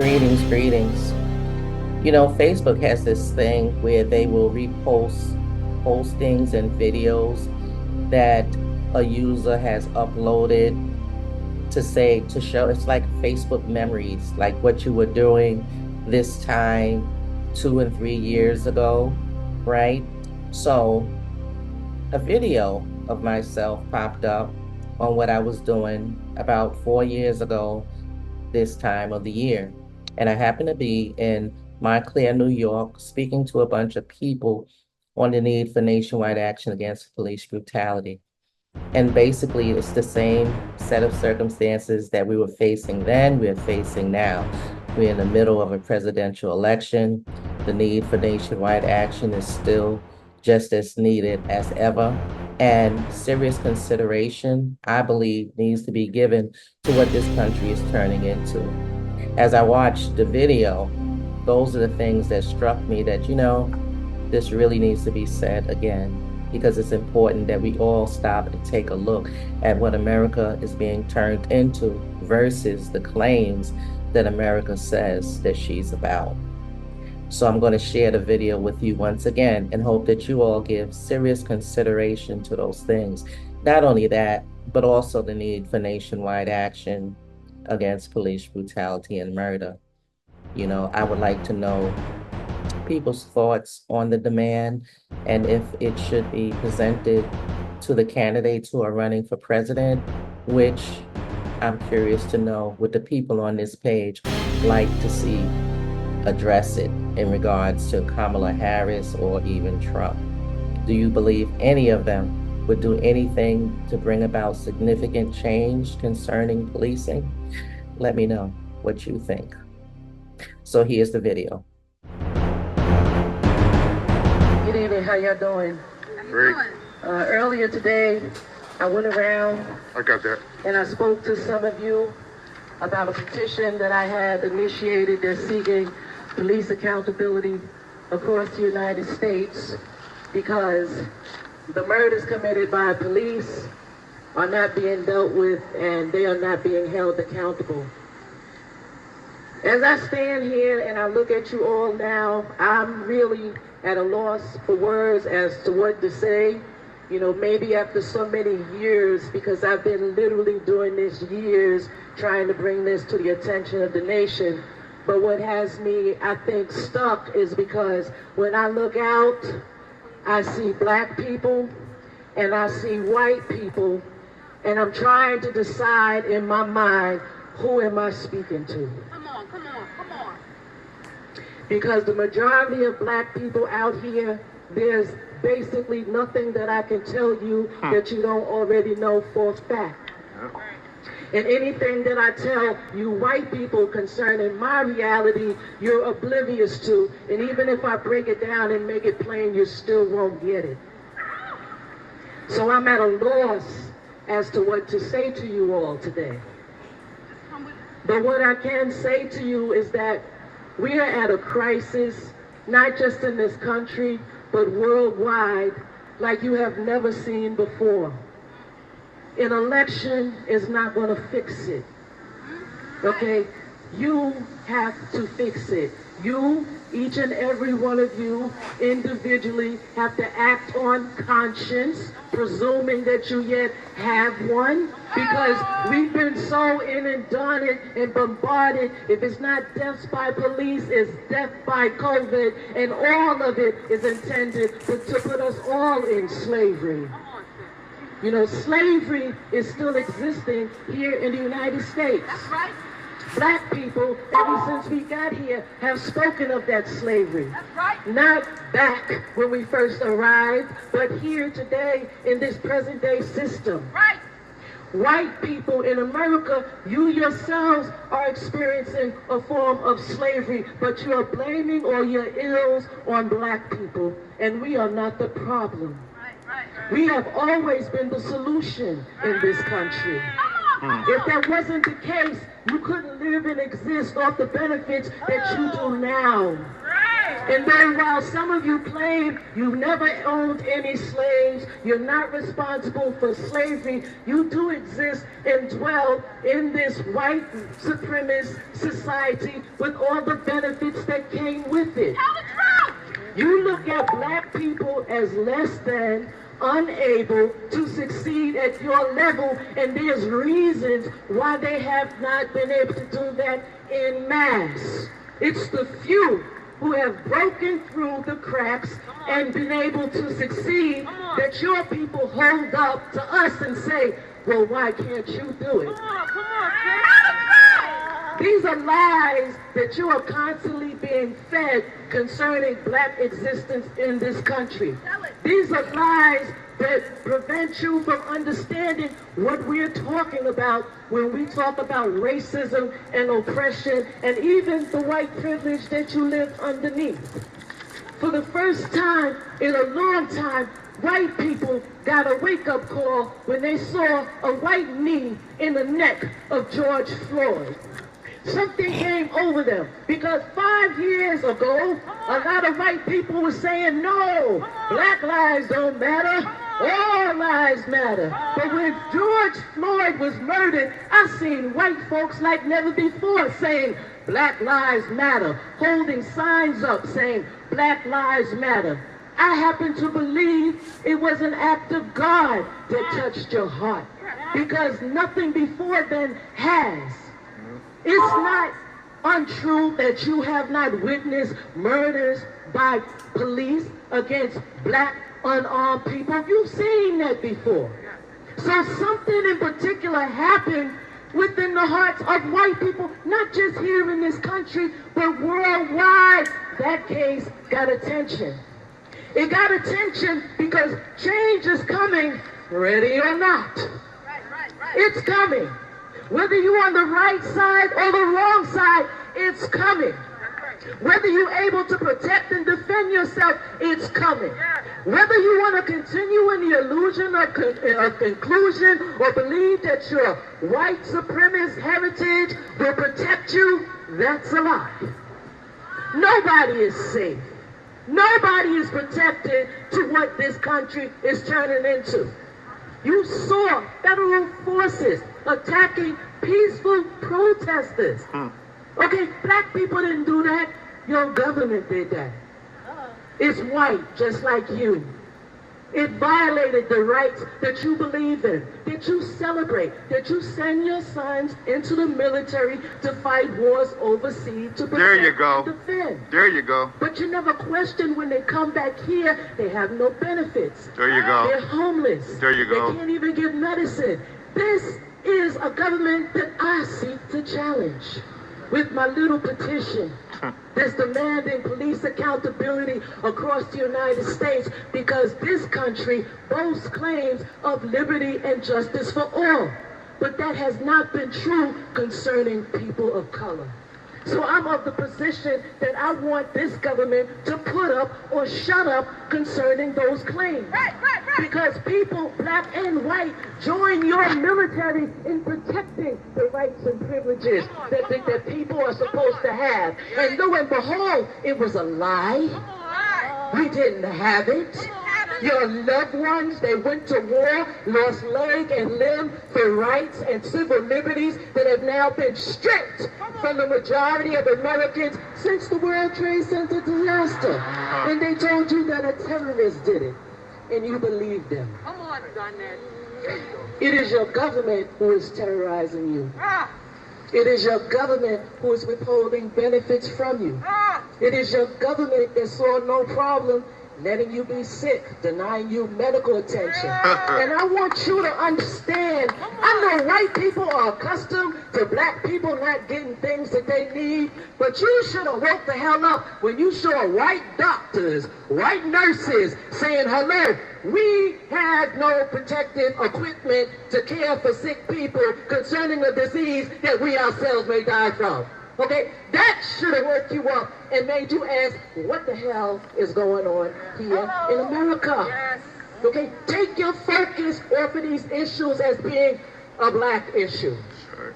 Greetings, greetings. You know, Facebook has this thing where they will repost postings and videos that a user has uploaded to show it's like Facebook memories, like what you were doing this time 2 and 3 years ago, right? So a video of myself popped up on what I was doing about 4 years ago this time of the year. And I happened to be in Montclair, New York, speaking to a bunch of people on the need for nationwide action against police brutality. And basically, it's the same set of circumstances that we were facing then, we're facing now. We're in the middle of a presidential election. The need for nationwide action is still just as needed as ever. And serious consideration, I believe, needs to be given to what this country is turning into. As I watched the video, those are the things that struck me that, this really needs to be said again, because it's important that we all stop and take a look at what America is being turned into versus the claims that America says that she's about. So I'm going to share the video with you once again and hope that you all give serious consideration to those things. Not only that, but also the need for nationwide action against police brutality and murder. I would like to know people's thoughts on the demand and if it should be presented to the candidates who are running for president, which I'm curious to know would the people on this page like to see address it in regards to Kamala Harris or even Trump. Do you believe any of them would do anything to bring about significant change concerning policing? Let me know what you think. So here's the video. Good evening, how y'all doing? Great. Earlier today, I went around I got that. and I spoke to some of you about a petition that I had initiated that's seeking police accountability across the United States because the murders committed by police are not being dealt with and they are not being held accountable. As I stand here and I look at you all now, I'm really at a loss for words as to what to say. Maybe after so many years, because I've been literally doing this years, trying to bring this to the attention of the nation. But what has me, I think, stuck is because when I look out, I see black people and I see white people, and I'm trying to decide in my mind, who am I speaking to? Come on. Because the majority of black people out here, there's basically nothing that I can tell you that you don't already know for a fact. And anything that I tell you white people concerning my reality, you're oblivious to. And even if I break it down and make it plain, you still won't get it. So I'm at a loss as to what to say to you all today. But what I can say to you is that we are at a crisis, not just in this country, but worldwide, like you have never seen before. An election is not going to fix it, okay? You have to fix it. You, each and every one of you, individually have to act on conscience, presuming that you yet have one, because we've been so inundated and bombarded. If it's not deaths by police, it's death by COVID, and all of it is intended to put us all in slavery. Slavery is still existing here in the United States. That's right. Black people, ever since we got here, have spoken of that slavery. That's right. Not back when we first arrived, but here today in this present day system. Right. White people in America, you yourselves are experiencing a form of slavery, but you are blaming all your ills on black people, and we are not the problem. Right. We have always been the solution in this country. If that wasn't the case, you couldn't live and exist off the benefits that you do now. And then while some of you claim you never owned any slaves, you're not responsible for slavery, you do exist and dwell in this white supremacist society with all the benefits that came with it. You look at black people as less than, unable to succeed at your level, and there's reasons why they have not been able to do that in mass. It's the few who have broken through the cracks and been able to succeed that your people hold up to us and say, well, why can't you do it? These are lies that you are constantly being fed concerning black existence in this country. These are lies that prevent you from understanding what we're talking about when we talk about racism and oppression and even the white privilege that you live underneath. For the first time in a long time, white people got a wake-up call when they saw a white knee in the neck of George Floyd. Something came over them because 5 years ago, a lot of white people were saying, no, black lives don't matter, all lives matter. But when George Floyd was murdered, I seen white folks like never before saying, black lives matter, holding signs up saying, black lives matter. I happen to believe it was an act of God that touched your heart because nothing before then has. It's not untrue that you have not witnessed murders by police against black unarmed people. You've seen that before. So something in particular happened within the hearts of white people, not just here in this country, but worldwide. That case got attention. It got attention because change is coming, ready or not. It's coming. Whether you're on the right side or the wrong side, it's coming. Whether you're able to protect and defend yourself, it's coming. Whether you want to continue in the illusion of inclusion or believe that your white supremacist heritage will protect you, that's a lie. Nobody is safe. Nobody is protected to what this country is turning into. You saw federal forces attacking peaceful protesters. Okay, black people didn't do that. Your government did that. It's white, just like you. It violated the rights that you believe in, that you celebrate, that you send your sons into the military to fight wars overseas to protect and defend. There you go. But you never question when they come back here, they have no benefits. There you go. They're homeless. There you go. They can't even get medicine. This is a government that I seek to challenge with my little petition that's demanding police accountability across the United States because this country boasts claims of liberty and justice for all. But that has not been true concerning people of color. So I'm of the position that I want this government to put up or shut up concerning those claims. Because people, black and white, join your military in protecting the rights and privileges that people are supposed to have. And lo and behold, it was a lie. We didn't have it. Your loved ones, they went to war, lost leg and limb for rights and civil liberties that have now been stripped from the majority of Americans since the World Trade Center disaster. And they told you that a terrorist did it, and you believed them. Come on, Donnet. It is your government who is terrorizing you. It is your government who is withholding benefits from you. It is your government that saw no problem letting you be sick, denying you medical attention. And I want you to understand, I know white people are accustomed to black people not getting things that they need, but you should have woke the hell up when you saw white doctors, white nurses saying, hello, we have no protective equipment to care for sick people concerning a disease that we ourselves may die from. Okay, that should have woke you up and made you ask, what the hell is going on here in America? Okay, take your focus off of these issues as being a black issue.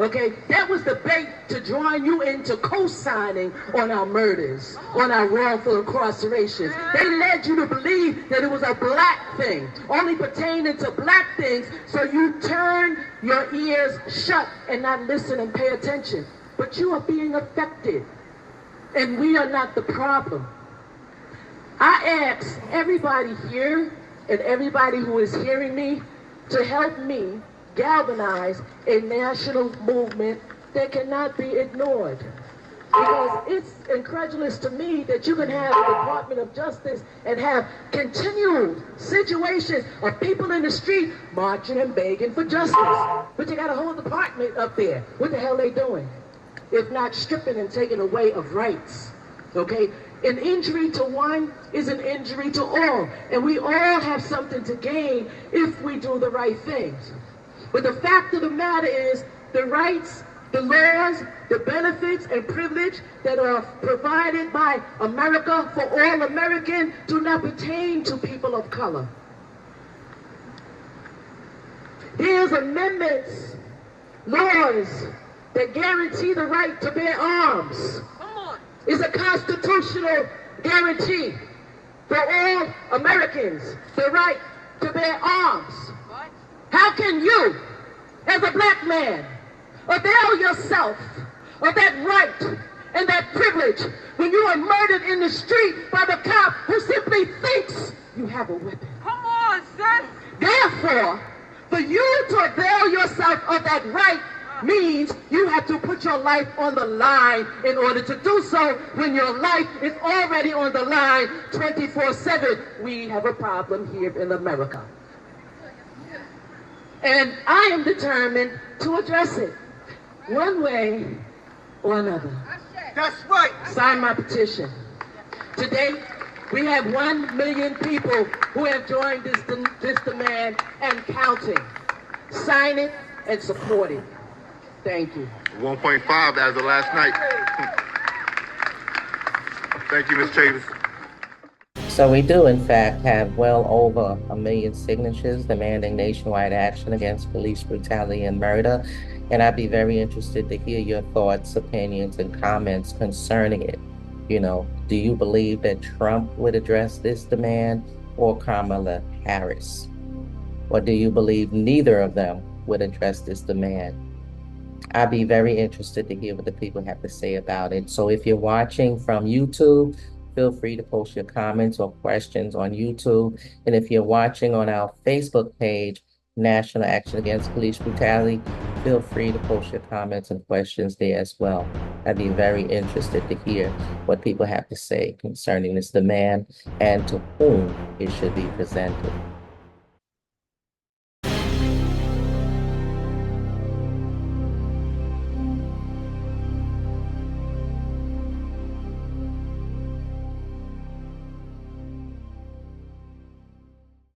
Okay, that was the bait to drawing you into co-signing on our murders, on our wrongful incarcerations. They led you to believe that it was a black thing, only pertaining to black things, so you turn your ears shut and not listen and pay attention. But you are being affected, and we are not the problem. I ask everybody here and everybody who is hearing me to help me galvanize a national movement that cannot be ignored. Because it's incredulous to me that you can have a Department of Justice and have continued situations of people in the street marching and begging for justice. But you got a whole department up there. What the hell are they doing? If not stripping and taking away of rights. Okay? An injury to one is an injury to all. And we all have something to gain if we do the right things. But the fact of the matter is, the rights, the laws, the benefits and privilege that are provided by America for all Americans do not pertain to people of color. There's amendments, laws that guarantee the right to bear arms. It's a constitutional guarantee for all Americans, the right to bear arms. How can you, as a black man, avail yourself of that right and that privilege when you are murdered in the street by the cop who simply thinks you have a weapon? Come on, son! Therefore, for you to avail yourself of that right means you have to put your life on the line in order to do so when your life is already on the line 24/7. We have a problem here in America. And I am determined to address it one way or another. That's right. Sign my petition. Today, we have 1 million people who have joined this demand and counting. Sign it and support it. Thank you. 1.5 as of last night. Thank you, Ms. Chavis. So we do, in fact, have well over 1 million signatures demanding nationwide action against police brutality and murder. And I'd be very interested to hear your thoughts, opinions, and comments concerning it. You know, do you believe that Trump would address this demand, or Karmala Harris? Or do you believe neither of them would address this demand? I'd be very interested to hear what the people have to say about it. So if you're watching from YouTube, feel free to post your comments or questions on YouTube. And if you're watching on our Facebook page, National Action Against Police Brutality, feel free to post your comments and questions there as well. I'd be very interested to hear what people have to say concerning this demand and to whom it should be presented.